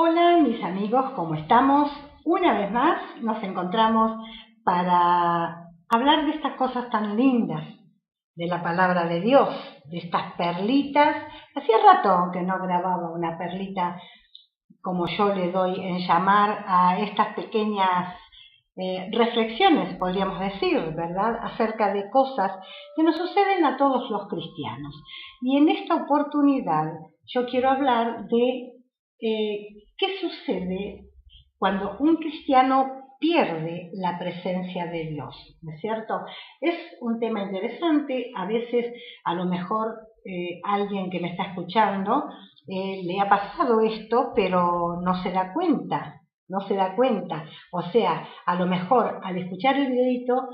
Hola mis amigos, ¿cómo estamos? Una vez más nos encontramos para hablar de estas cosas tan lindas, de la palabra de Dios, de estas perlitas. Hacía rato que no grababa una perlita, como yo le doy en llamar a estas pequeñas reflexiones, podríamos decir, ¿verdad?, acerca de cosas que nos suceden a todos los cristianos. Y en esta oportunidad yo quiero hablar de qué sucede cuando un cristiano pierde la presencia de Dios, ¿no es cierto? Es un tema interesante. A veces, a lo mejor, alguien que me está escuchando le ha pasado esto, pero no se da cuenta, no se da cuenta. O sea, a lo mejor al escuchar el videito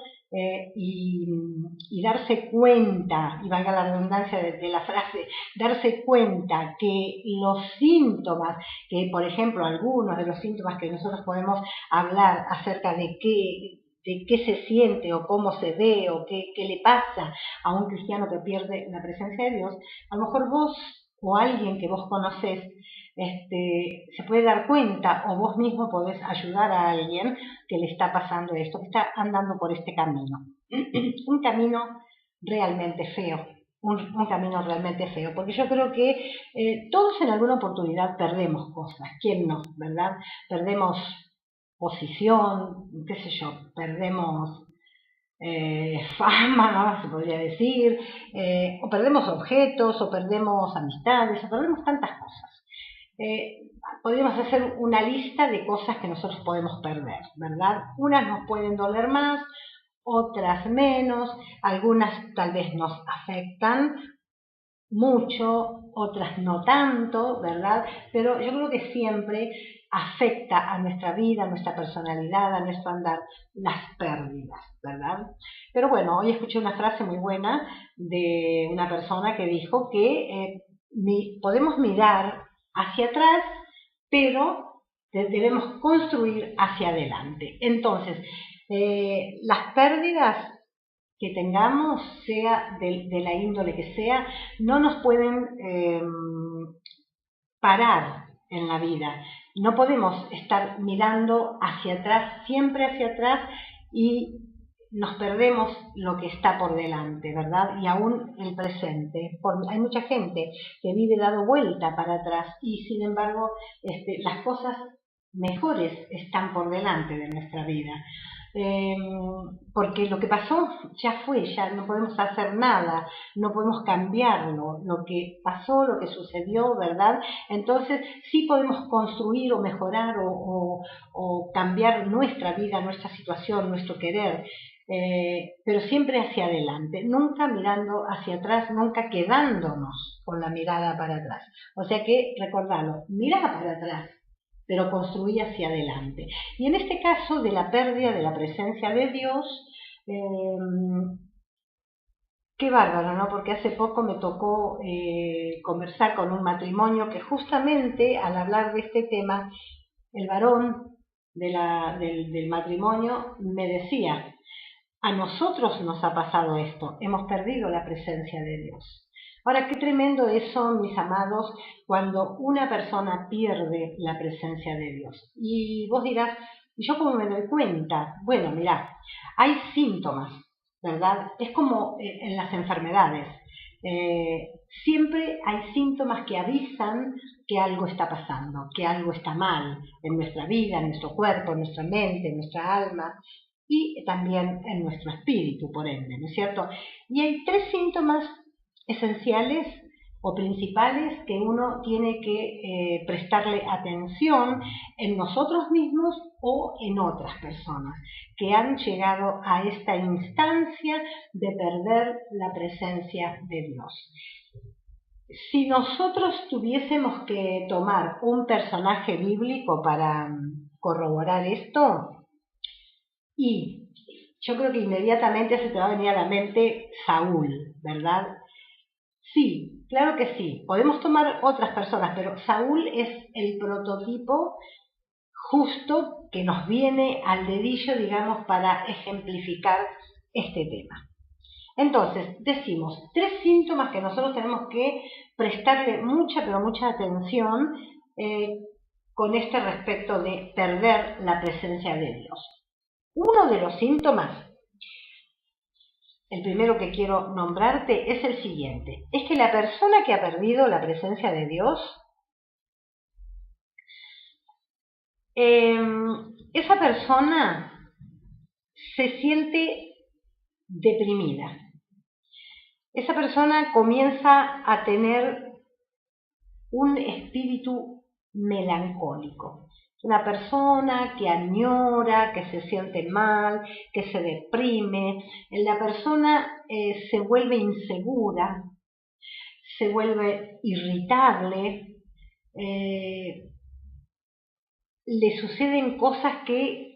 y darse cuenta, y valga la redundancia de la frase, darse cuenta que los síntomas, que por ejemplo algunos de los síntomas que nosotros podemos hablar acerca de qué se siente o cómo se ve o qué le pasa a un cristiano que pierde la presencia de Dios, a lo mejor vos o alguien que vos conocés se puede dar cuenta, o vos mismo podés ayudar a alguien que le está pasando esto, que está andando por este camino. Un camino realmente feo, un camino realmente feo, porque yo creo que todos en alguna oportunidad perdemos cosas. ¿Quién no, verdad? Perdemos posición, qué sé yo, perdemos fama, se podría decir, o perdemos objetos, o perdemos amistades, o perdemos tantas cosas. Podríamos hacer una lista de cosas que nosotros podemos perder, ¿verdad? Unas nos pueden doler más, otras menos, algunas tal vez nos afectan mucho, otras no tanto, ¿verdad? Pero yo creo que siempre afecta a nuestra vida, a nuestra personalidad, a nuestro andar, las pérdidas, ¿verdad? Pero bueno, hoy escuché una frase muy buena de una persona que dijo que podemos mirar hacia atrás, pero debemos construir hacia adelante. Entonces, las pérdidas que tengamos, sea de la índole que sea, no nos pueden parar en la vida. No podemos estar mirando hacia atrás, siempre hacia atrás, y nos perdemos lo que está por delante, ¿verdad? Y aún el presente. Hay mucha gente que vive dado vuelta para atrás y sin embargo las cosas mejores están por delante de nuestra vida. Porque lo que pasó ya fue, ya no podemos hacer nada, no podemos cambiarlo, lo que pasó, lo que sucedió, ¿verdad? Entonces sí podemos construir o mejorar o cambiar nuestra vida, nuestra situación, nuestro querer, pero siempre hacia adelante, nunca mirando hacia atrás, nunca quedándonos con la mirada para atrás. O sea que, recordalo, mira para atrás, pero construí hacia adelante. Y en este caso de la pérdida de la presencia de Dios, qué bárbaro, ¿no? Porque hace poco me tocó conversar con un matrimonio que justamente al hablar de este tema, el varón del matrimonio me decía: a nosotros nos ha pasado esto, hemos perdido la presencia de Dios. Ahora, qué tremendo eso, mis amados, cuando una persona pierde la presencia de Dios. Y vos dirás, ¿y yo cómo me doy cuenta? Bueno, mirá, hay síntomas, ¿verdad? Es como en las enfermedades. Siempre hay síntomas que avisan que algo está pasando, que algo está mal en nuestra vida, en nuestro cuerpo, en nuestra mente, en nuestra alma, y también en nuestro espíritu, por ende, ¿no es cierto? Y hay tres síntomas esenciales o principales que uno tiene que prestarle atención en nosotros mismos o en otras personas que han llegado a esta instancia de perder la presencia de Dios. Si nosotros tuviésemos que tomar un personaje bíblico para corroborar esto, y yo creo que inmediatamente se te va a venir a la mente Saúl, ¿verdad? Sí, claro que sí. Podemos tomar otras personas, pero Saúl es el prototipo justo que nos viene al dedillo, digamos, para ejemplificar este tema. Entonces, decimos, tres síntomas que nosotros tenemos que prestarle mucha, pero mucha atención con este respecto de perder la presencia de Dios. Uno de los síntomas, el primero que quiero nombrarte, es el siguiente. Es que la persona que ha perdido la presencia de Dios, esa persona se siente deprimida. Esa persona comienza a tener un espíritu melancólico. Una persona que añora, que se siente mal, que se deprime. La persona se vuelve insegura, se vuelve irritable, le suceden cosas que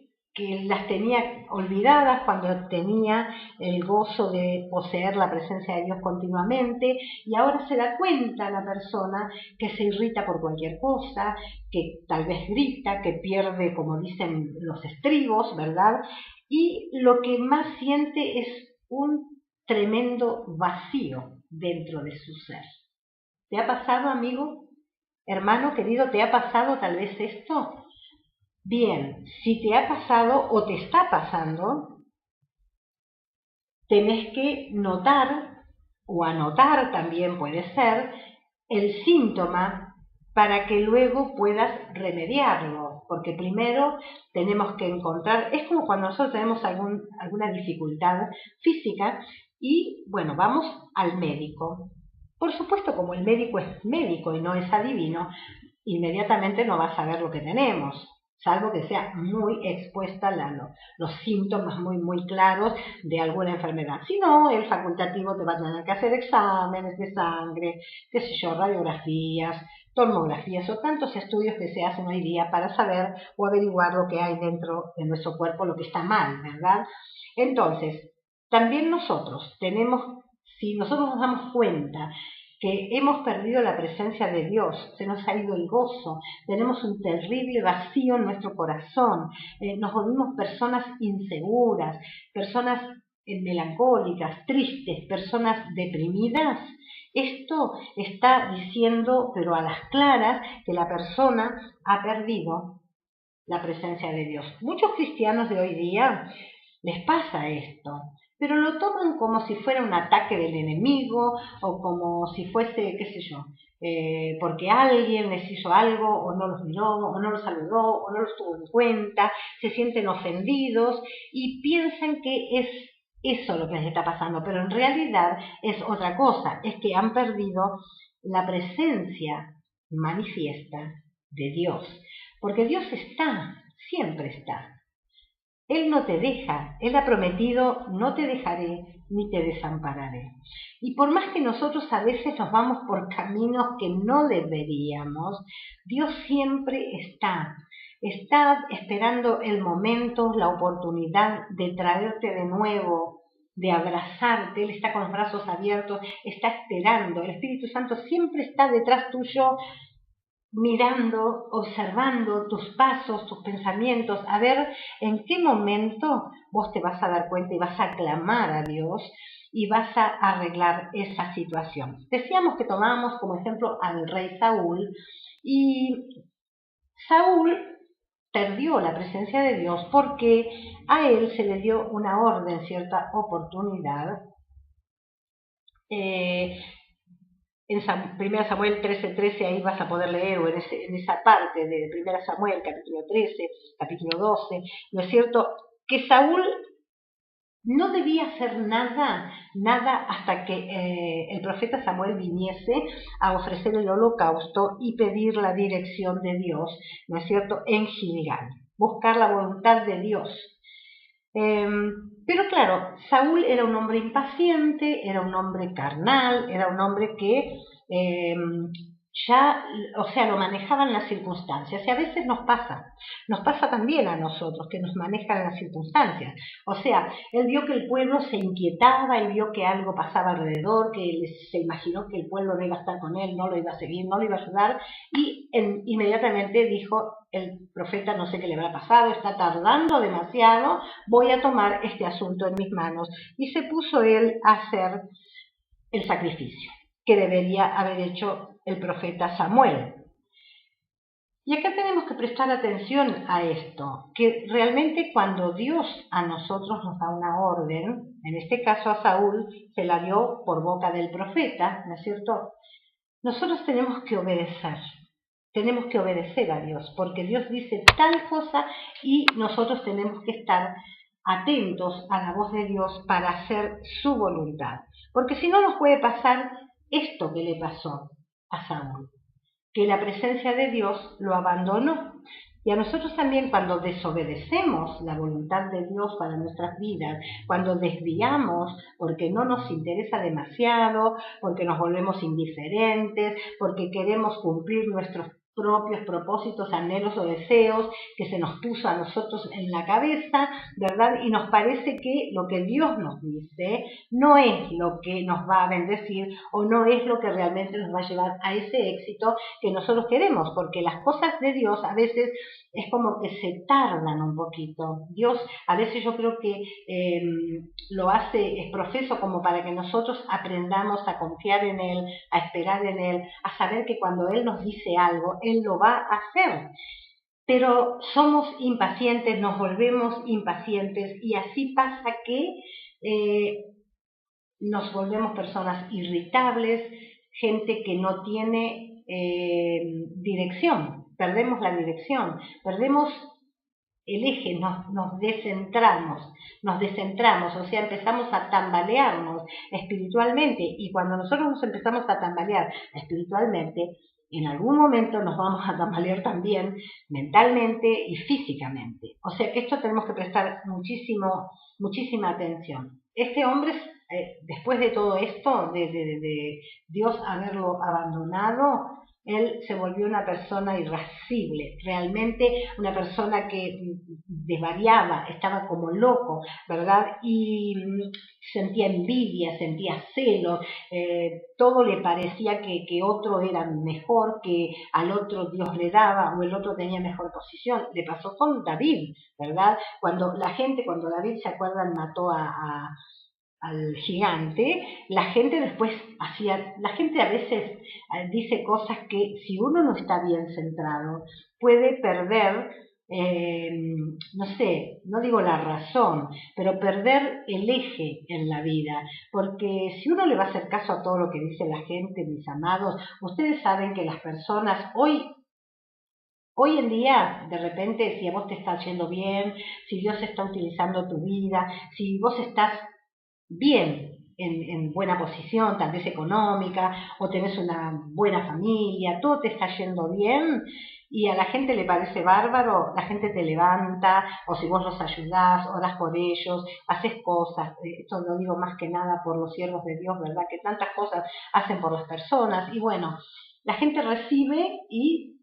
las tenía olvidadas cuando tenía el gozo de poseer la presencia de Dios continuamente, y ahora se da cuenta la persona que se irrita por cualquier cosa, que tal vez grita, que pierde, como dicen, los estribos, ¿verdad? Y lo que más siente es un tremendo vacío dentro de su ser. ¿Te ha pasado, amigo? Hermano querido, ¿te ha pasado tal vez esto? Bien, si te ha pasado o te está pasando, tenés que notar, o anotar también puede ser, el síntoma para que luego puedas remediarlo. Porque primero tenemos que encontrar, es como cuando nosotros tenemos alguna dificultad física y, bueno, vamos al médico. Por supuesto, como el médico es médico y no es adivino, inmediatamente no va a saber lo que tenemos, salvo que sea muy expuesta los síntomas muy claros de alguna enfermedad. Si no, el facultativo te va a tener que hacer exámenes de sangre, qué sé yo, radiografías, tomografías o tantos estudios que se hacen hoy día para saber o averiguar lo que hay dentro de nuestro cuerpo, lo que está mal, ¿verdad? Entonces, también nosotros tenemos, si nosotros nos damos cuenta que hemos perdido la presencia de Dios, se nos ha ido el gozo, tenemos un terrible vacío en nuestro corazón, nos volvimos personas inseguras, personas melancólicas, tristes, personas deprimidas. Esto está diciendo, pero a las claras, que la persona ha perdido la presencia de Dios. Muchos cristianos de hoy día les pasa esto, pero lo toman como si fuera un ataque del enemigo o como si fuese, qué sé yo, porque alguien les hizo algo o no los miró o no los saludó o no los tuvo en cuenta, se sienten ofendidos y piensan que es eso lo que les está pasando, pero en realidad es otra cosa, es que han perdido la presencia manifiesta de Dios, porque Dios está, siempre está. Él no te deja, Él ha prometido, no te dejaré ni te desampararé. Y por más que nosotros a veces nos vamos por caminos que no deberíamos, Dios siempre está esperando el momento, la oportunidad de traerte de nuevo, de abrazarte. Él está con los brazos abiertos, está esperando. El Espíritu Santo siempre está detrás tuyo, mirando, observando tus pasos, tus pensamientos, a ver en qué momento vos te vas a dar cuenta y vas a clamar a Dios y vas a arreglar esa situación. Decíamos que tomábamos como ejemplo al rey Saúl, y Saúl perdió la presencia de Dios porque a él se le dio una orden, cierta oportunidad. En 1 Samuel 13:13, ahí vas a poder leer, o en esa parte de 1 Samuel, capítulo 13, capítulo 12, ¿no es cierto? Que Saúl no debía hacer nada hasta que el profeta Samuel viniese a ofrecer el holocausto y pedir la dirección de Dios, ¿no es cierto?, en Gilgal, buscar la voluntad de Dios. Pero claro, Saúl era un hombre impaciente, era un hombre carnal, era un hombre que ya, o sea, lo manejaban las circunstancias, y a veces nos pasa también a nosotros, que nos manejan las circunstancias. O sea, él vio que el pueblo se inquietaba, él vio que algo pasaba alrededor, que se imaginó que el pueblo no iba a estar con él, no lo iba a seguir, no lo iba a ayudar, y inmediatamente dijo el profeta: no sé qué le habrá pasado, está tardando demasiado, voy a tomar este asunto en mis manos. Y se puso él a hacer el sacrificio que debería haber hecho el profeta Samuel. Y acá tenemos que prestar atención a esto, que realmente cuando Dios a nosotros nos da una orden, en este caso a Saúl se la dio por boca del profeta, ¿no es cierto? Nosotros tenemos que obedecer a Dios, porque Dios dice tal cosa y nosotros tenemos que estar atentos a la voz de Dios para hacer su voluntad. Porque si no nos puede pasar esto que le pasó a Saúl, que la presencia de Dios lo abandonó. Y a nosotros también, cuando desobedecemos la voluntad de Dios para nuestras vidas, cuando desviamos porque no nos interesa demasiado, porque nos volvemos indiferentes, porque queremos cumplir nuestros propios propósitos, anhelos o deseos que se nos puso a nosotros en la cabeza, ¿verdad? Y nos parece que lo que Dios nos dice no es lo que nos va a bendecir o no es lo que realmente nos va a llevar a ese éxito que nosotros queremos, porque las cosas de Dios a veces es como que se tardan un poquito. Dios a veces yo creo que lo hace, es profeso como para que nosotros aprendamos a confiar en Él, a esperar en Él, a saber que cuando Él nos dice algo, Él lo va a hacer. Pero somos impacientes, nos volvemos impacientes y así pasa que nos volvemos personas irritables, gente que no tiene dirección, perdemos la dirección, perdemos el eje, nos descentramos, o sea, empezamos a tambalearnos espiritualmente, y cuando nosotros nos empezamos a tambalear espiritualmente, en algún momento nos vamos a tambalear también mentalmente y físicamente. O sea que esto tenemos que prestar muchísima atención. Este hombre, después de todo esto, de Dios haberlo abandonado, él se volvió una persona irascible, realmente una persona que desvariaba, estaba como loco, ¿verdad? Y sentía envidia, sentía celos, todo le parecía que otro era mejor, que al otro Dios le daba o el otro tenía mejor posición. Le pasó con David, ¿verdad? Cuando David, ¿se acuerdan?, mató al gigante, la gente a veces dice cosas que si uno no está bien centrado puede perder, no sé, no digo la razón, pero perder el eje en la vida, porque si uno le va a hacer caso a todo lo que dice la gente, mis amados, ustedes saben que las personas hoy en día, de repente, si a vos te está yendo bien, si Dios está utilizando tu vida, si vos estás bien, en buena posición, tal vez económica, o tenés una buena familia, todo te está yendo bien y a la gente le parece bárbaro, la gente te levanta, o si vos los ayudás, orás por ellos, haces cosas. Esto lo digo más que nada por los siervos de Dios, ¿verdad? Que tantas cosas hacen por las personas, y bueno, la gente recibe y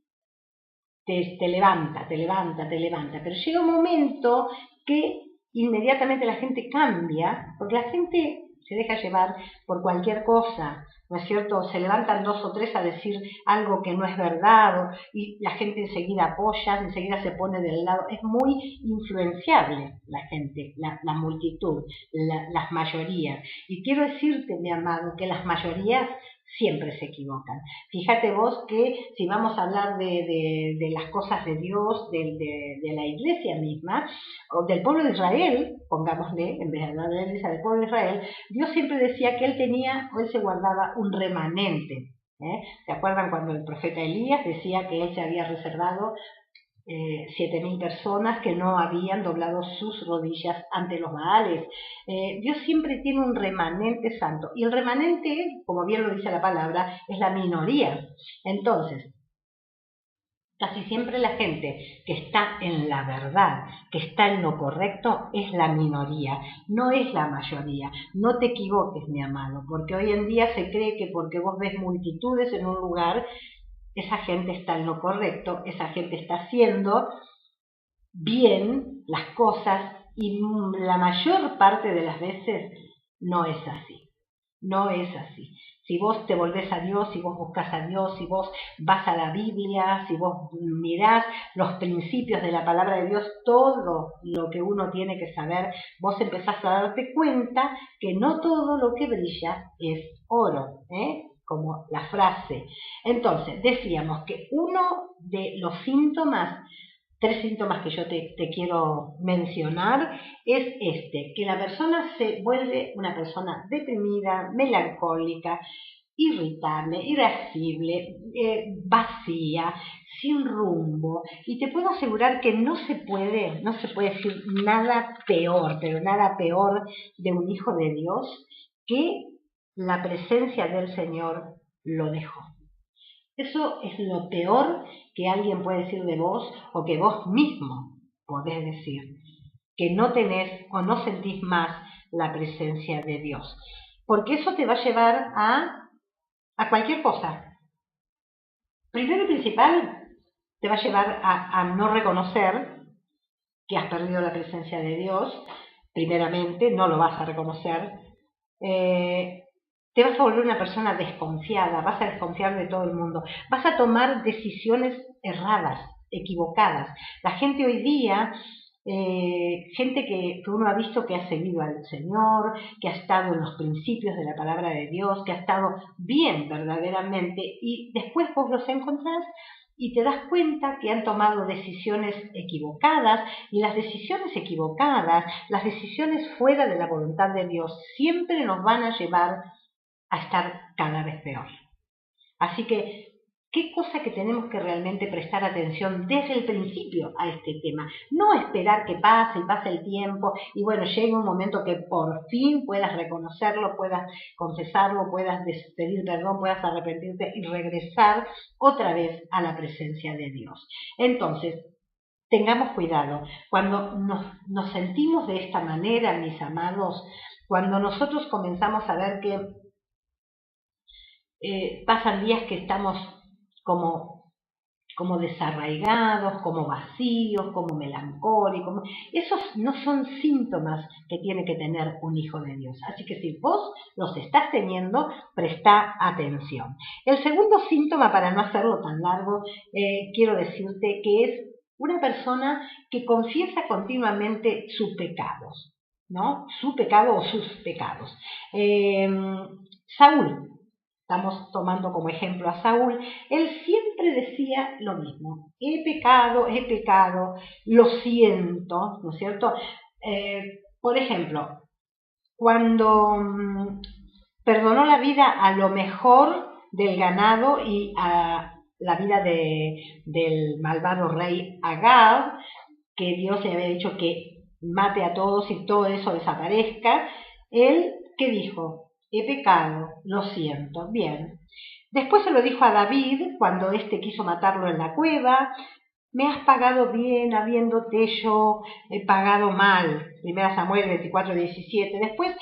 te levanta, pero llega un momento que inmediatamente la gente cambia, porque la gente se deja llevar por cualquier cosa, ¿no es cierto? Se levantan 2 o 3 a decir algo que no es verdad, y la gente enseguida apoya, enseguida se pone del lado. Es muy influenciable la gente, la multitud, las mayorías. Y quiero decirte, mi amado, que las mayorías siempre se equivocan. Fíjate vos que si vamos a hablar de las cosas de Dios, de la iglesia misma, o del pueblo de Israel, pongámosle, en vez de hablar de la iglesia, del pueblo de Israel, Dios siempre decía que él se guardaba un remanente. ¿Se acuerdan cuando el profeta Elías decía que él se había reservado 7.000 personas que no habían doblado sus rodillas ante los Baales? Dios siempre tiene un remanente santo, y el remanente, como bien lo dice la palabra, es la minoría. Entonces, casi siempre la gente que está en la verdad, que está en lo correcto, es la minoría, no es la mayoría. No te equivoques, mi amado, porque hoy en día se cree que porque vos ves multitudes en un lugar, esa gente está en lo correcto, esa gente está haciendo bien las cosas, y la mayor parte de las veces no es así. No es así. Si vos te volvés a Dios, si vos buscas a Dios, si vos vas a la Biblia, si vos mirás los principios de la palabra de Dios, todo lo que uno tiene que saber, vos empezás a darte cuenta que no todo lo que brilla es oro, como la frase. Entonces, decíamos que uno de los síntomas, 3 síntomas que yo te quiero mencionar, es que la persona se vuelve una persona deprimida, melancólica, irritable, irascible, vacía, sin rumbo, y te puedo asegurar que no se puede decir nada peor, pero nada peor de un hijo de Dios que la presencia del Señor lo dejó. Eso es lo peor que alguien puede decir de vos o que vos mismo podés decir, que no tenés o no sentís más la presencia de Dios, porque eso te va a llevar a cualquier cosa. Primero y principal, te va a llevar a no reconocer que has perdido la presencia de Dios. Primeramente, no lo vas a reconocer. Te vas a volver una persona desconfiada, vas a desconfiar de todo el mundo, vas a tomar decisiones erradas, equivocadas. La gente hoy día, gente que uno ha visto que ha seguido al Señor, que ha estado en los principios de la palabra de Dios, que ha estado bien verdaderamente, y después vos los encontrás y te das cuenta que han tomado decisiones equivocadas, y las decisiones equivocadas, las decisiones fuera de la voluntad de Dios, siempre nos van a llevar a estar cada vez peor. Así que, ¿qué cosa que tenemos que realmente prestar atención desde el principio a este tema? No esperar que pase y pase el tiempo y bueno, llegue un momento que por fin puedas reconocerlo, puedas confesarlo, puedas pedir perdón, puedas arrepentirte y regresar otra vez a la presencia de Dios. Entonces, tengamos cuidado. Cuando nos sentimos de esta manera, mis amados, cuando nosotros comenzamos a ver que pasan días que estamos como desarraigados, como vacíos, como melancólicos. Esos no son síntomas que tiene que tener un hijo de Dios. Así que si vos los estás teniendo, presta atención. El segundo síntoma, para no hacerlo tan largo, quiero decirte que es una persona que confiesa continuamente sus pecados, ¿no? Su pecado o sus pecados. Saúl. Estamos tomando como ejemplo a Saúl. Él siempre decía lo mismo: he pecado, lo siento, ¿no es cierto? Por ejemplo, cuando perdonó la vida a lo mejor del ganado y a la vida del malvado rey Agag, que Dios le había dicho que mate a todos y todo eso desaparezca, él, ¿qué dijo? He pecado, lo siento, bien. Después se lo dijo a David cuando éste quiso matarlo en la cueva: me has pagado bien habiéndote yo pagado mal. 1 Samuel 24:17. Después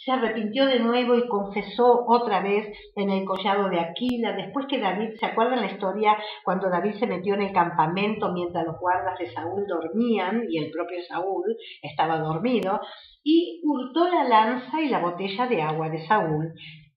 se arrepintió de nuevo y confesó otra vez en el collado de Aquila. Después que David, ¿se acuerdan la historia cuando David se metió en el campamento mientras los guardas de Saúl dormían y el propio Saúl estaba dormido, y hurtó la lanza y la botella de agua de Saúl?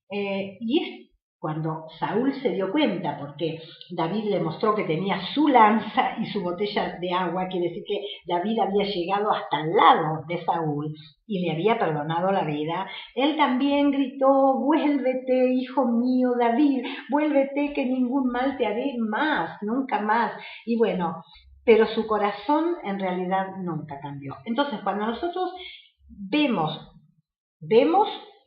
Y es cuando Saúl se dio cuenta, porque David le mostró que tenía su lanza y su botella de agua, quiere decir que David había llegado hasta el lado de Saúl y le había perdonado la vida. Él también gritó: vuélvete, hijo mío David, vuélvete, que ningún mal te haré más, nunca más. Y bueno, pero su corazón en realidad nunca cambió. Entonces, cuando nosotros vemos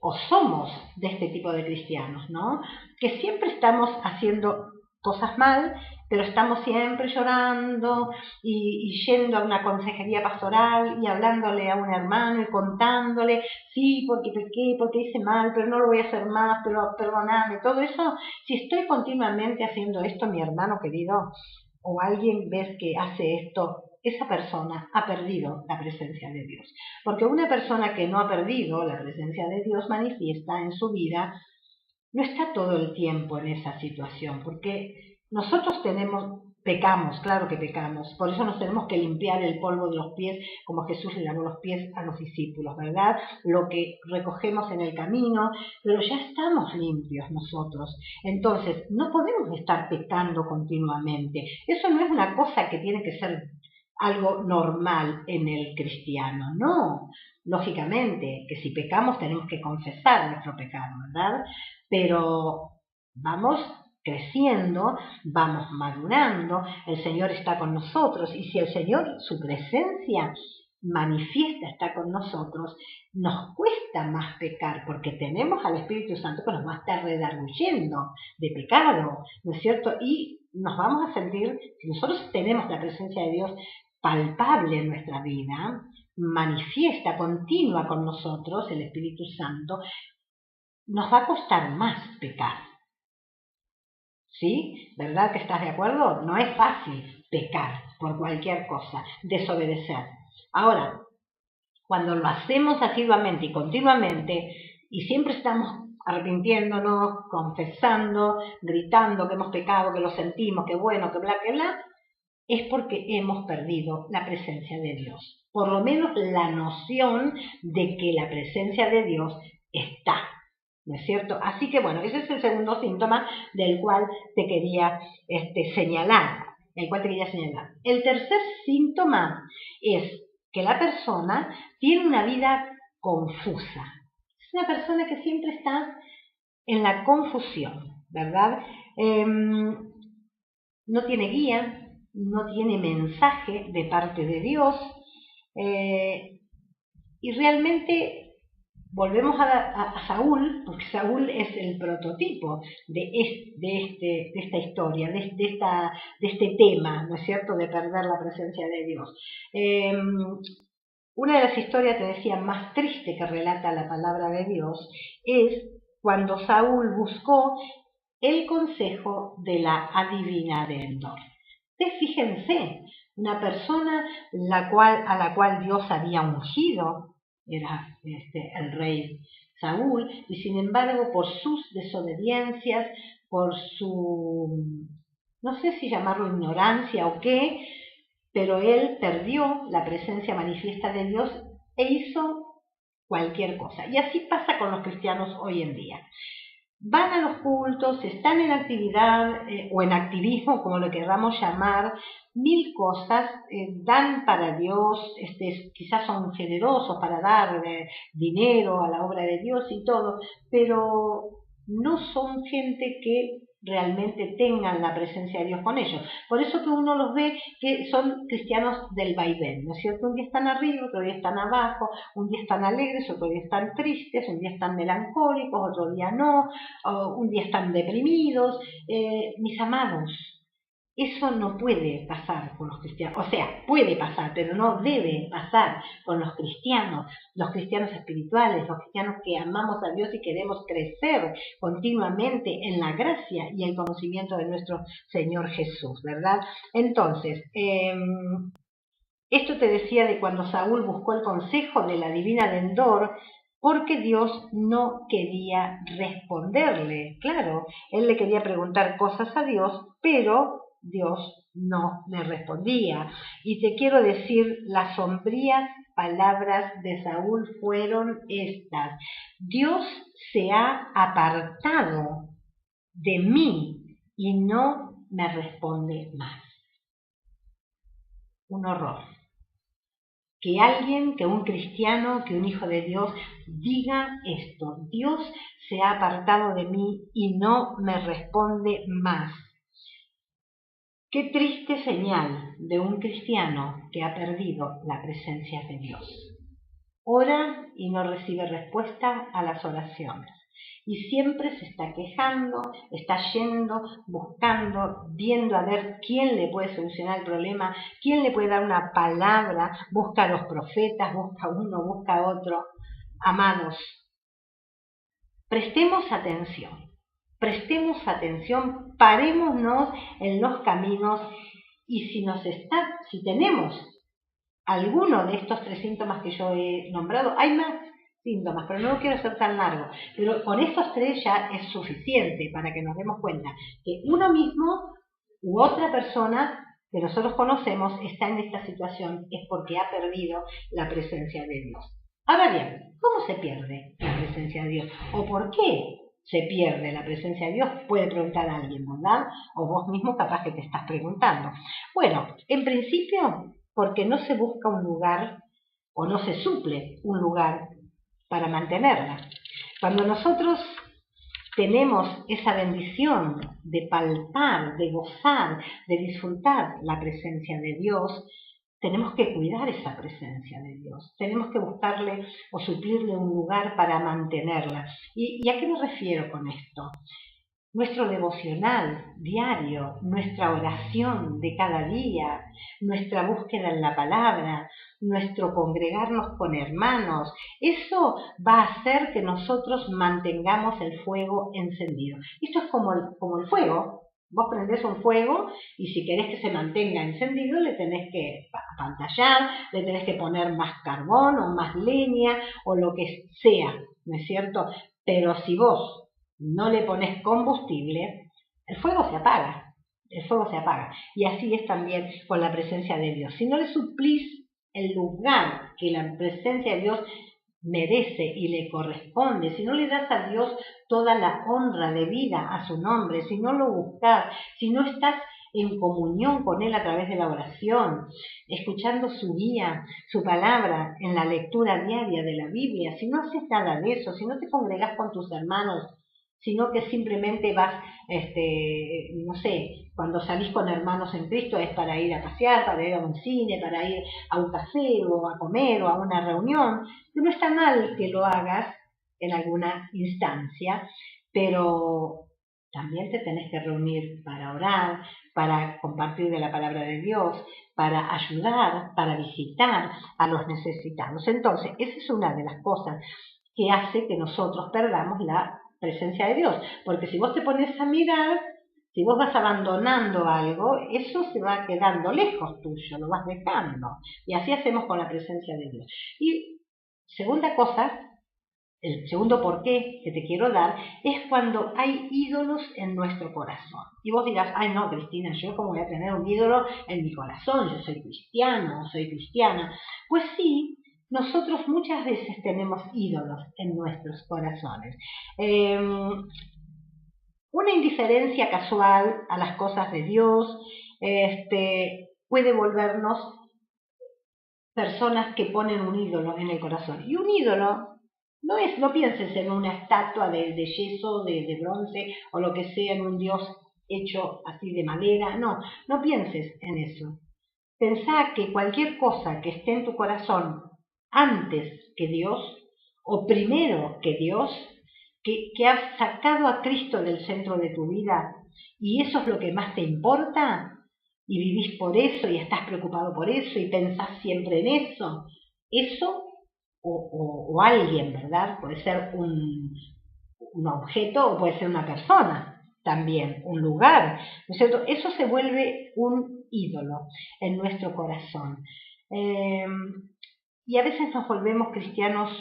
o somos de este tipo de cristianos, ¿no? Que siempre estamos haciendo cosas mal, pero estamos siempre llorando y yendo a una consejería pastoral y hablándole a un hermano y contándole: sí, porque pequé, porque hice mal, pero no lo voy a hacer más, pero perdóname. Todo eso, si estoy continuamente haciendo esto, mi hermano querido, o alguien ves que hace esto, esa persona ha perdido la presencia de Dios. Porque una persona que no ha perdido la presencia de Dios manifiesta en su vida, no está todo el tiempo en esa situación, porque nosotros pecamos, claro que pecamos, por eso nos tenemos que limpiar el polvo de los pies, como Jesús le lavó los pies a los discípulos, ¿verdad? Lo que recogemos en el camino, pero ya estamos limpios nosotros. Entonces, no podemos estar pecando continuamente. Eso no es una cosa que tiene que ser algo normal en el cristiano, no. Lógicamente que si pecamos tenemos que confesar nuestro pecado, ¿verdad? Pero vamos creciendo, vamos madurando, el Señor está con nosotros, y si el Señor, su presencia manifiesta, está con nosotros, nos cuesta más pecar, porque tenemos al Espíritu Santo que nos va a estar redarguyendo de pecado, ¿no es cierto? Y nos vamos a sentir, si nosotros tenemos la presencia de Dios palpable en nuestra vida, manifiesta, continua con nosotros, el Espíritu Santo, nos va a costar más pecar. ¿Sí? ¿Verdad que estás de acuerdo? No es fácil pecar por cualquier cosa, desobedecer. Ahora, cuando lo hacemos asiduamente y continuamente, y siempre estamos arrepintiéndonos, confesando, gritando que hemos pecado, que lo sentimos, que bueno, que bla, que bla, es porque hemos perdido la presencia de Dios. Por lo menos la noción de que la presencia de Dios está. ¿No es cierto? Así que bueno, ese es el segundo síntoma del cual te quería señalar. El tercer síntoma es que la persona tiene una vida confusa. Es una persona que siempre está en la confusión, ¿verdad? No tiene guía, no tiene mensaje de parte de Dios, y realmente volvemos a Saúl, porque Saúl es el prototipo de esta historia, de este tema, ¿no es cierto?, de perder la presencia de Dios. Una de las historias, te decía, más triste que relata la palabra de Dios es cuando Saúl buscó el consejo de la adivina de Endor. Fíjense, una persona a la cual Dios había ungido, era el rey Saúl, y sin embargo por sus desobediencias, por su, no sé si llamarlo ignorancia o qué, pero él perdió la presencia manifiesta de Dios e hizo cualquier cosa. Y así pasa con los cristianos hoy en día. Van a los cultos, están en actividad o en activismo, como lo queramos llamar, mil cosas, dan para Dios, quizás son generosos para dar dinero a la obra de Dios y todo, pero no son gente que realmente tengan la presencia de Dios con ellos. Por eso que uno los ve que son cristianos del vaivén, ¿no es cierto? Un día están arriba, otro día están abajo, un día están alegres, otro día están tristes, un día están melancólicos, otro día no, un día están deprimidos. Mis amados, eso no puede pasar con los cristianos, o sea, puede pasar, pero no debe pasar con los cristianos espirituales, los cristianos que amamos a Dios y queremos crecer continuamente en la gracia y el conocimiento de nuestro Señor Jesús, ¿verdad? Entonces, esto te decía de cuando Saúl buscó el consejo de la adivina de Endor, porque Dios no quería responderle. Claro, él le quería preguntar cosas a Dios, pero Dios no le respondía. Y te quiero decir, las sombrías palabras de Saúl fueron estas: Dios se ha apartado de mí y no me responde más. Un horror. Que un cristiano, que un hijo de Dios diga esto: Dios se ha apartado de mí y no me responde más. Qué triste señal de un cristiano que ha perdido la presencia de Dios. Ora y no recibe respuesta a las oraciones. Y siempre se está quejando, está yendo, buscando, viendo a ver quién le puede solucionar el problema, quién le puede dar una palabra, busca a los profetas, busca uno, busca otro. Amados, prestemos atención, parémonos en los caminos, y si tenemos alguno de estos 3 síntomas que yo he nombrado, hay más síntomas, pero no lo quiero hacer tan largo, pero con estos 3 ya es suficiente para que nos demos cuenta que uno mismo u otra persona que nosotros conocemos está en esta situación, es porque ha perdido la presencia de Dios. Ahora bien, ¿cómo se pierde la presencia de Dios? ¿O por qué se pierde la presencia de Dios? Puede preguntar a alguien, ¿verdad? O vos mismo capaz que te estás preguntando. Bueno, en principio, porque no se busca un lugar o no se suple un lugar para mantenerla. Cuando nosotros tenemos esa bendición de palpar, de gozar, de disfrutar la presencia de Dios, tenemos que cuidar esa presencia de Dios, tenemos que buscarle o suplirle un lugar para mantenerla. ¿Y a qué me refiero con esto? Nuestro devocional diario, nuestra oración de cada día, nuestra búsqueda en la palabra, nuestro congregarnos con hermanos, eso va a hacer que nosotros mantengamos el fuego encendido. Esto es como el fuego. Vos prendés un fuego y si querés que se mantenga encendido le tenés que apantallar, le tenés que poner más carbón o más leña o lo que sea, ¿no es cierto? Pero si vos no le pones combustible, el fuego se apaga, el fuego se apaga. Y así es también con la presencia de Dios. Si no le suplís el lugar que la presencia de Dios merece y le corresponde, si no le das a Dios toda la honra de vida a su nombre, si no lo buscas, si no estás en comunión con Él a través de la oración, escuchando su guía, su palabra en la lectura diaria de la Biblia, si no haces nada de eso, si no te congregas con tus hermanos, sino que simplemente vas, no sé, cuando salís con hermanos en Cristo es para ir a pasear, para ir a un cine, para ir a un café o a comer o a una reunión. No está mal que lo hagas en alguna instancia, pero también te tenés que reunir para orar, para compartir de la palabra de Dios, para ayudar, para visitar a los necesitados. Entonces, esa es una de las cosas que hace que nosotros perdamos la presencia de Dios, porque si vos te pones a mirar, si vos vas abandonando algo, eso se va quedando lejos tuyo, lo vas dejando, y así hacemos con la presencia de Dios. Y segunda cosa, el segundo porqué que te quiero dar, es cuando hay ídolos en nuestro corazón. Y vos dirás, ay no, Cristina, yo cómo voy a tener un ídolo en mi corazón, yo soy cristiano, soy cristiana. Pues sí, nosotros muchas veces tenemos ídolos en nuestros corazones. Una indiferencia casual a las cosas de Dios puede volvernos personas que ponen un ídolo en el corazón. Y un ídolo no pienses en una estatua de yeso, de bronce o lo que sea, en un dios hecho así de madera. No pienses en eso. Pensá que cualquier cosa que esté en tu corazón antes que Dios, o primero que Dios, que has sacado a Cristo del centro de tu vida, y eso es lo que más te importa, y vivís por eso, y estás preocupado por eso, y pensás siempre en eso, o alguien, ¿verdad? Puede ser un objeto o puede ser una persona también, un lugar, ¿no es cierto? Eso se vuelve un ídolo en nuestro corazón. Y a veces nos volvemos cristianos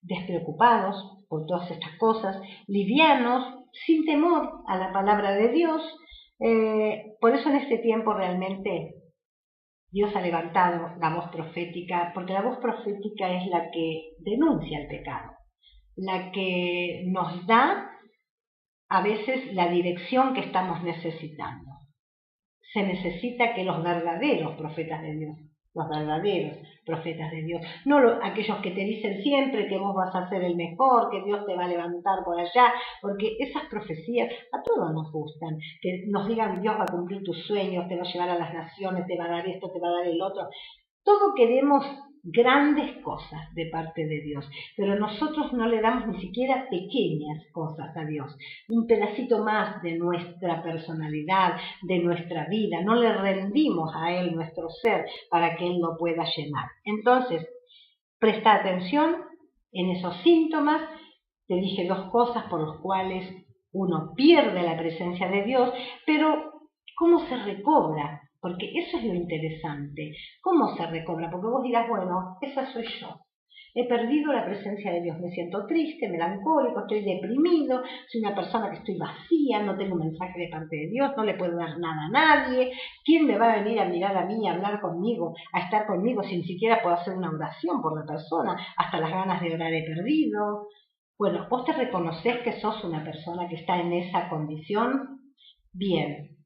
despreocupados por todas estas cosas, livianos, sin temor a la palabra de Dios. Por eso en este tiempo realmente Dios ha levantado la voz profética, porque la voz profética es la que denuncia el pecado, la que nos da a veces la dirección que estamos necesitando. Se necesita que los verdaderos profetas de Dios, los verdaderos profetas de Dios, no aquellos que te dicen siempre que vos vas a ser el mejor, que Dios te va a levantar por allá, porque esas profecías a todos nos gustan, que nos digan Dios va a cumplir tus sueños, te va a llevar a las naciones, te va a dar esto, te va a dar el otro. Todo queremos grandes cosas de parte de Dios, pero nosotros no le damos ni siquiera pequeñas cosas a Dios, un pedacito más de nuestra personalidad, de nuestra vida, no le rendimos a Él nuestro ser para que Él lo pueda llenar. Entonces, presta atención en esos síntomas. Te dije dos cosas por las cuales uno pierde la presencia de Dios, pero ¿cómo se recobra? Porque eso es lo interesante. ¿Cómo se recobra? Porque vos dirás, bueno, esa soy yo. He perdido la presencia de Dios, me siento triste, melancólico, estoy deprimido, soy una persona que estoy vacía, no tengo mensaje de parte de Dios, no le puedo dar nada a nadie. ¿Quién me va a venir a mirar a mí, a hablar conmigo, a estar conmigo si ni siquiera puedo hacer una oración por la persona? Hasta las ganas de orar he perdido. Bueno, ¿vos te reconocés que sos una persona que está en esa condición? Bien.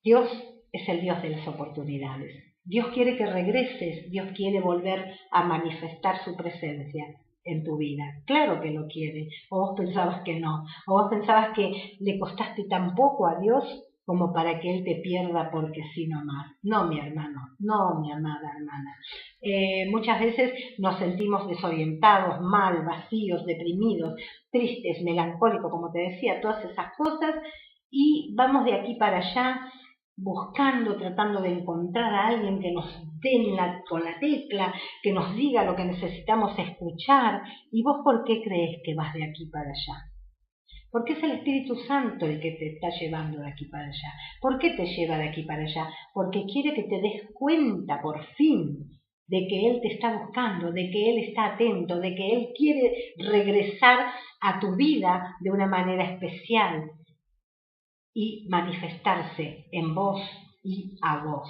Dios es el Dios de las oportunidades. Dios quiere que regreses, Dios quiere volver a manifestar su presencia. en tu vida. Claro que lo quiere. O vos pensabas que no. O vos pensabas que le costaste tan poco a Dios como para que Él te pierda porque sí nomás. No, mi hermano, no, mi amada hermana. Muchas veces nos sentimos desorientados, mal, vacíos, deprimidos, tristes, melancólicos, como te decía, todas esas cosas, y vamos de aquí para allá buscando, tratando de encontrar a alguien que nos dé con la tecla, que nos diga lo que necesitamos escuchar. ¿Y vos por qué crees que vas de aquí para allá? Porque es el Espíritu Santo el que te está llevando de aquí para allá. ¿Por qué te lleva de aquí para allá? Porque quiere que te des cuenta por fin de que Él te está buscando, de que Él está atento, de que Él quiere regresar a tu vida de una manera especial y manifestarse en vos y a vos,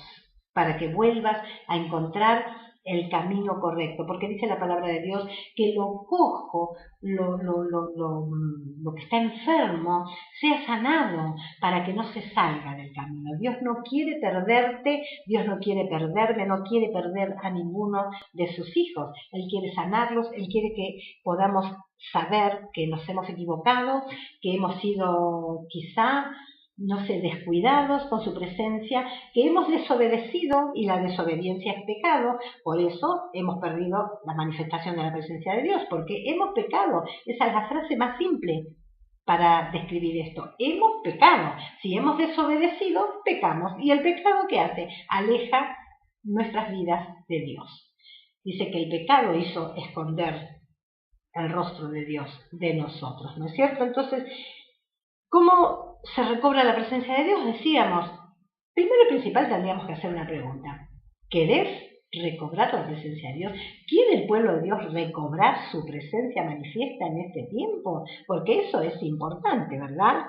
para que vuelvas a encontrar el camino correcto, porque dice la palabra de Dios que lo cojo, lo que está enfermo, sea sanado para que no se salga del camino. Dios no quiere perderte, Dios no quiere perderme, no quiere perder a ninguno de sus hijos. Él quiere sanarlos, Él quiere que podamos saber que nos hemos equivocado, que hemos sido quizá no sé, descuidados con su presencia, que hemos desobedecido, y la desobediencia es pecado. Por eso hemos perdido la manifestación de la presencia de Dios, porque hemos pecado. Esa es la frase más simple para describir esto. Hemos pecado. Si hemos desobedecido, pecamos. ¿Y el pecado qué hace? Aleja nuestras vidas de Dios. Dice que el pecado hizo esconder el rostro de Dios de nosotros, ¿no es cierto? Entonces, ¿cómo se recobra la presencia de Dios? Decíamos, primero y principal tendríamos que hacer una pregunta. ¿Querés recobrar la presencia de Dios? ¿Quiere el pueblo de Dios recobrar su presencia manifiesta en este tiempo? Porque eso es importante, ¿verdad?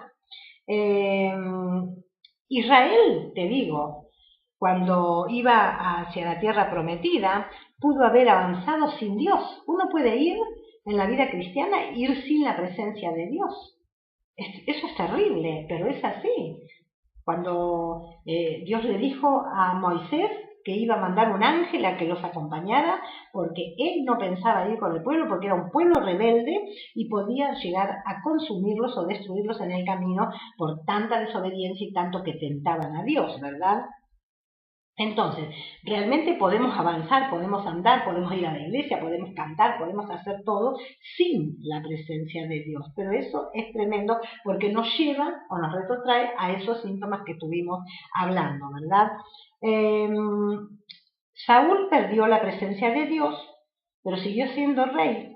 Israel, te digo, cuando iba hacia la tierra prometida, pudo haber avanzado sin Dios. Uno puede ir en la vida cristiana, ir sin la presencia de Dios. Eso es terrible, pero es así. Cuando Dios le dijo a Moisés que iba a mandar un ángel a que los acompañara, porque él no pensaba ir con el pueblo, porque era un pueblo rebelde y podía llegar a consumirlos o destruirlos en el camino por tanta desobediencia y tanto que tentaban a Dios, ¿verdad? Entonces, realmente podemos avanzar, podemos andar, podemos ir a la iglesia, podemos cantar, podemos hacer todo sin la presencia de Dios. Pero eso es tremendo porque nos lleva o nos retrotrae a esos síntomas que estuvimos hablando, ¿verdad? Saúl perdió la presencia de Dios, pero siguió siendo rey.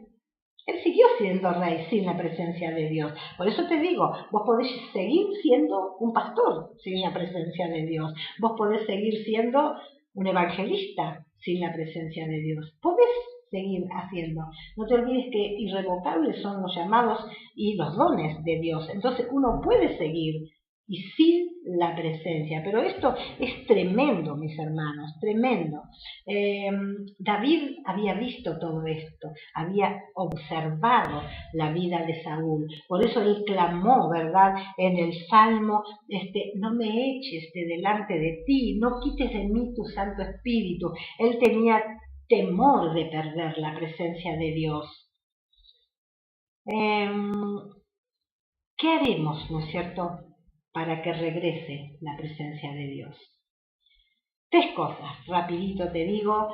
Él siguió siendo rey sin la presencia de Dios. Por eso te digo, vos podés seguir siendo un pastor sin la presencia de Dios. Vos podés seguir siendo un evangelista sin la presencia de Dios. Podés seguir haciendo. No te olvides que irrevocables son los llamados y los dones de Dios. Entonces uno puede seguir y sin la presencia. Pero esto es tremendo, mis hermanos, tremendo. David había visto todo esto, había observado la vida de Saúl. Por eso él clamó, ¿verdad?, en el Salmo, no me eches de delante de ti, no quites de mí tu Santo Espíritu. Él tenía temor de perder la presencia de Dios. ¿Qué haremos, no es cierto?, para que regrese la presencia de Dios? 3 cosas, rapidito te digo,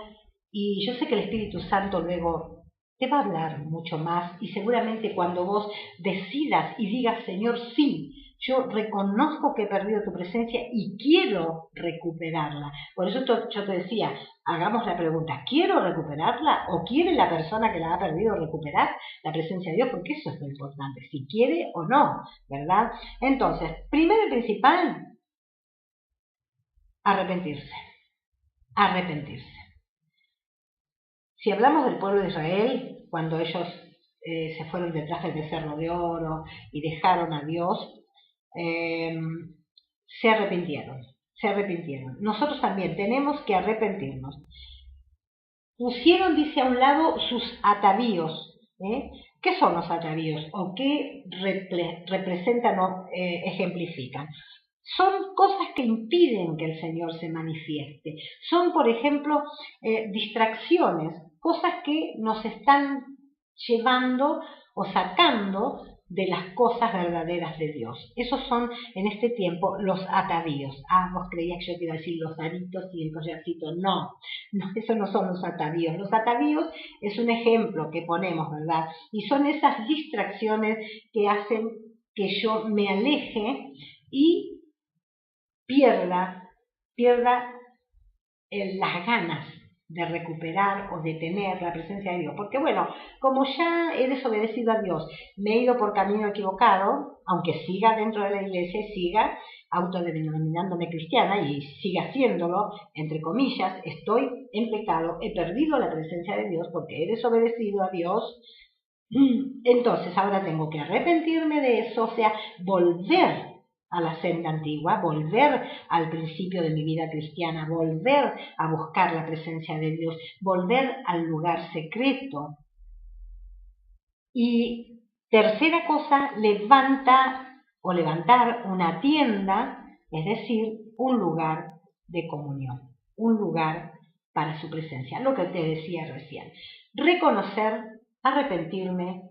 y yo sé que el Espíritu Santo luego te va a hablar mucho más, y seguramente cuando vos decidas y digas, Señor, sí, yo reconozco que he perdido tu presencia y quiero recuperarla. Por eso yo te decía, hagamos la pregunta, ¿quiero recuperarla? ¿O quiere la persona que la ha perdido recuperar la presencia de Dios? Porque eso es lo importante, si quiere o no, ¿verdad? Entonces, primero y principal, arrepentirse. Arrepentirse. Si hablamos del pueblo de Israel, cuando ellos se fueron detrás del becerro de oro y dejaron a Dios, se arrepintieron. Nosotros también tenemos que arrepentirnos. Pusieron, dice, a un lado sus atavíos. ¿Qué son los atavíos? ¿O qué representan o ejemplifican? Son cosas que impiden que el Señor se manifieste. Son, por ejemplo, distracciones, cosas que nos están llevando o sacando de las cosas verdaderas de Dios. Esos son en este tiempo los atavíos. Vos creías que yo te iba a decir los aritos y el collarcito. No, esos no son los atavíos. Los atavíos es un ejemplo que ponemos, ¿verdad? Y son esas distracciones que hacen que yo me aleje y pierda las ganas de recuperar o de tener la presencia de Dios. Porque bueno, como ya he desobedecido a Dios, me he ido por camino equivocado, aunque siga dentro de la iglesia, siga autodenominándome cristiana y siga haciéndolo, entre comillas, estoy en pecado, he perdido la presencia de Dios porque he desobedecido a Dios. Entonces ahora tengo que arrepentirme de eso, o sea, volver a la senda antigua, volver al principio de mi vida cristiana, volver a buscar la presencia de Dios, volver al lugar secreto. Y tercera cosa, levantar una tienda, es decir, un lugar de comunión, un lugar para su presencia, lo que te decía recién. Reconocer, arrepentirme,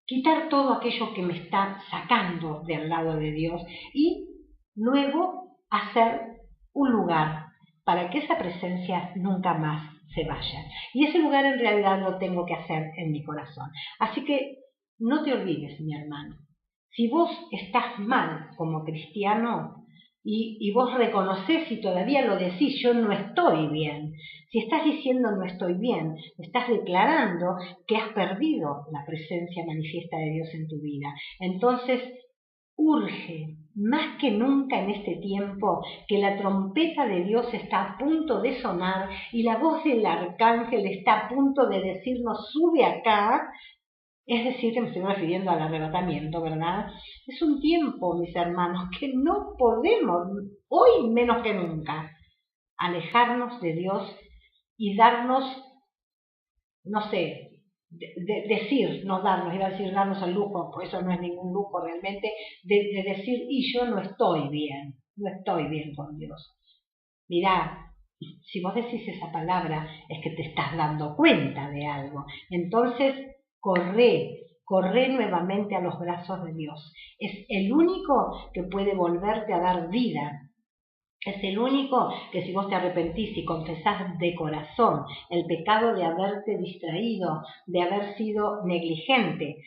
quitar todo aquello que me está sacando del lado de Dios y luego hacer un lugar para que esa presencia nunca más se vaya. Y ese lugar en realidad lo tengo que hacer en mi corazón. Así que no te olvides, mi hermano, si vos estás mal como cristiano y vos reconoces y todavía lo decís, yo no estoy bien. Si estás diciendo no estoy bien, estás declarando que has perdido la presencia manifiesta de Dios en tu vida. Entonces, urge, más que nunca en este tiempo, que la trompeta de Dios está a punto de sonar y la voz del arcángel está a punto de decirnos, sube acá. Es decir, que me estoy refiriendo al arrebatamiento, ¿verdad? Es un tiempo, mis hermanos, que no podemos, hoy menos que nunca, alejarnos de Dios y darnos, no sé, darnos el lujo, pues eso no es ningún lujo realmente, de decir, y yo no estoy bien con Dios. Mirá, si vos decís esa palabra es que te estás dando cuenta de algo. Entonces, corre nuevamente a los brazos de Dios. Es el único que puede volverte a dar vida. Es el único que si vos te arrepentís y confesás de corazón el pecado de haberte distraído, de haber sido negligente,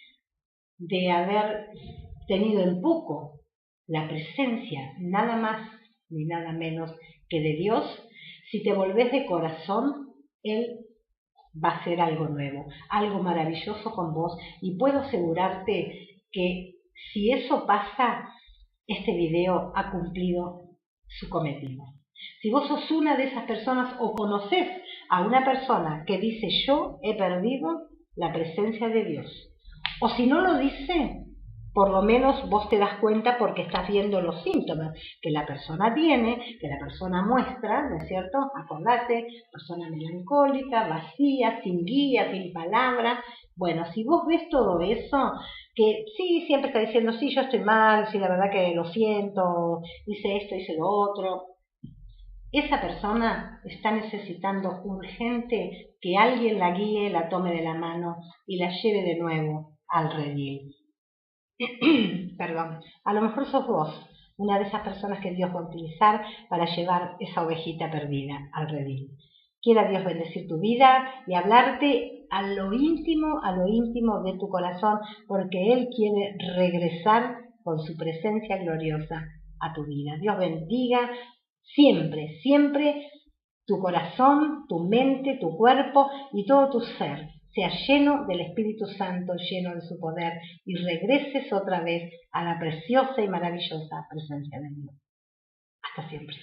de haber tenido en poco la presencia, nada más ni nada menos que de Dios, si te volvés de corazón, Él va a hacer algo nuevo, algo maravilloso con vos, y puedo asegurarte que si eso pasa, este video ha cumplido su cometido. Si vos sos una de esas personas o conocés a una persona que dice yo he perdido la presencia de Dios, o si no lo dice, por lo menos vos te das cuenta porque estás viendo los síntomas que la persona tiene, que la persona muestra, ¿no es cierto? Acordate, persona melancólica, vacía, sin guía, sin palabra. Bueno, si vos ves todo eso, que sí, siempre está diciendo, sí, yo estoy mal, sí, la verdad que lo siento, hice esto, hice lo otro. Esa persona está necesitando urgente que alguien la guíe, la tome de la mano y la lleve de nuevo al redil. Perdón, a lo mejor sos vos, una de esas personas que Dios va a utilizar para llevar esa ovejita perdida al redil. Quiera Dios bendecir tu vida y hablarte a lo íntimo de tu corazón, porque Él quiere regresar con su presencia gloriosa a tu vida. Dios bendiga siempre, siempre tu corazón, tu mente, tu cuerpo y todo tu ser sea lleno del Espíritu Santo, lleno de su poder, y regreses otra vez a la preciosa y maravillosa presencia de Dios. Hasta siempre.